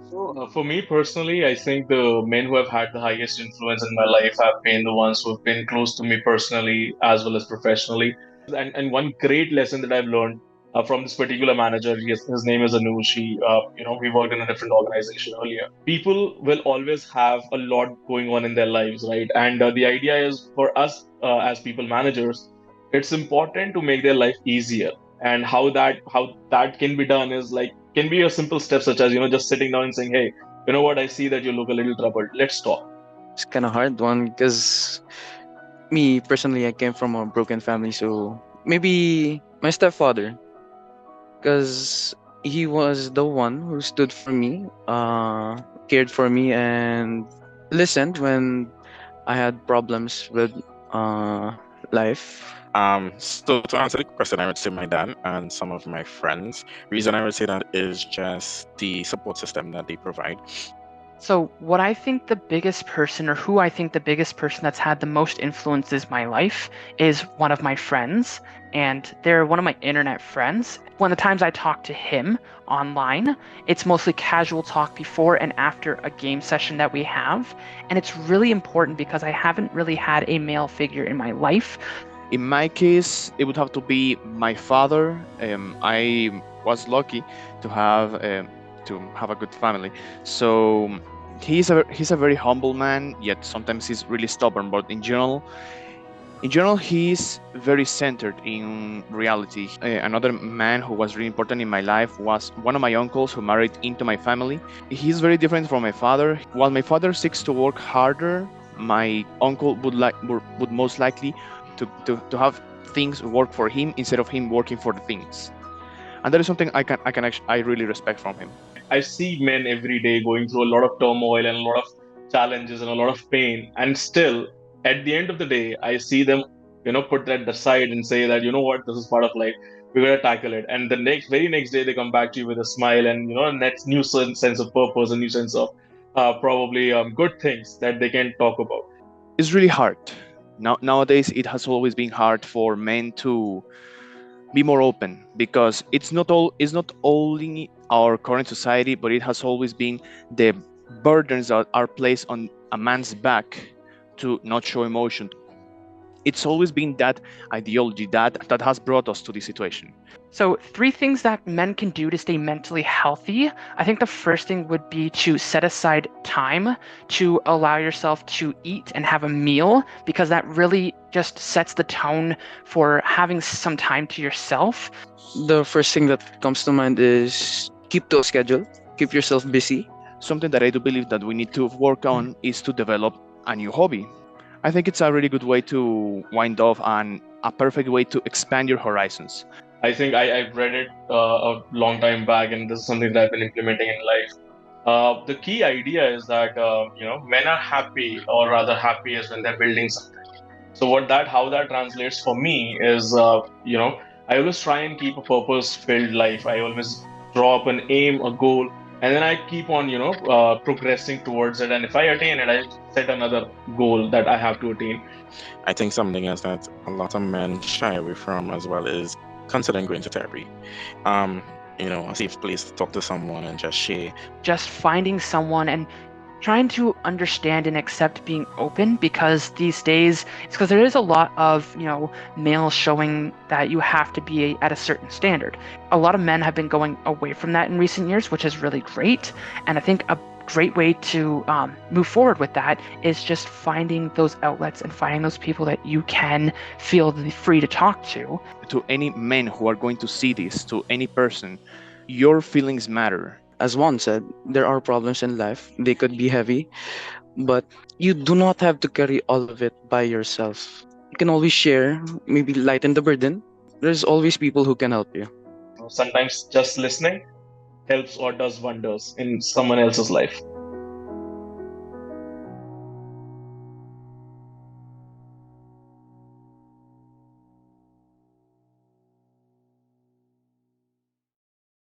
For me personally, I think the men who have had the highest influence in my life have been the ones who have been close to me personally as well as professionally. And one great lesson that I've learned from this particular manager, his name is Anush. We worked in a different organization earlier. People will always have a lot going on in their lives, right? And the idea is for us as people managers, it's important to make their life easier. And how that can be done is like can be a simple step such as just sitting down and saying, hey, you know what, I see that you look a little troubled, let's talk. It's kind of hard one because me personally, I came from a broken family, so maybe my stepfather, because he was the one who stood for me, cared for me, and listened when I had problems with uh life. So to answer the question, I would say my dad and some of my friends. Reason I would say that is just the support system that they provide. So, what I think the biggest person, or who I think the biggest person that's had the most influences my life, is one of my friends. And they're one of my internet friends. When the times I talk to him online, it's mostly casual talk before and after a game session that we have. And it's really important because I haven't really had a male figure in my life. In my case, it would have to be my father. I was lucky to have a good family, so he's a very humble man. Yet sometimes he's really stubborn. But in general, he's very centered in reality. Another man who was really important in my life was one of my uncles who married into my family. He's very different from my father. While my father seeks to work harder, my uncle would most likely to have things work for him instead of him working for the things. And that is something I really respect from him. I see men every day going through a lot of turmoil and a lot of challenges and a lot of pain, and still at the end of the day I see them put that aside and say that, you know what, this is part of life, we're going to tackle it, and the very next day they come back to you with a smile and a new sense of purpose, a new sense of probably good things that they can talk about. It's really hard. Nowadays, it has always been hard for men to be more open because it's not only our current society, but it has always been the burdens that are placed on a man's back to not show emotion. It's always been that ideology that has brought us to this situation. So, three things that men can do to stay mentally healthy. I think the first thing would be to set aside time to allow yourself to eat and have a meal, because that really just sets the tone for having some time to yourself. The first thing that comes to mind is keep to a schedule, keep yourself busy. Something that I do believe that we need to work on is to develop a new hobby. I think it's a really good way to wind off and a perfect way to expand your horizons. I think I've read it a long time back, and this is something that I've been implementing in life. The key idea is that men are happy, or rather happiest when they're building something. So how that translates for me is I always try and keep a purpose-filled life. I always draw up an aim, a goal, and then I keep on progressing towards it. And if I attain it, I set another goal that I have to attain. I think something else that a lot of men shy away from as well is considering going to therapy. Um, a safe place to talk to someone and just share. Just finding someone and trying to understand and accept being open, because these days it's because there is a lot of males showing that you have to be at a certain standard. A lot of men have been going away from that in recent years, which is really great. And I think a great way to move forward with that is just finding those outlets and finding those people that you can feel free to talk to. To any men who are going to see this, to any person, your feelings matter. As Juan said, there are problems in life. They could be heavy, but you do not have to carry all of it by yourself. You can always share, maybe lighten the burden. There's always people who can help you. Sometimes just listening helps or does wonders in someone else's life.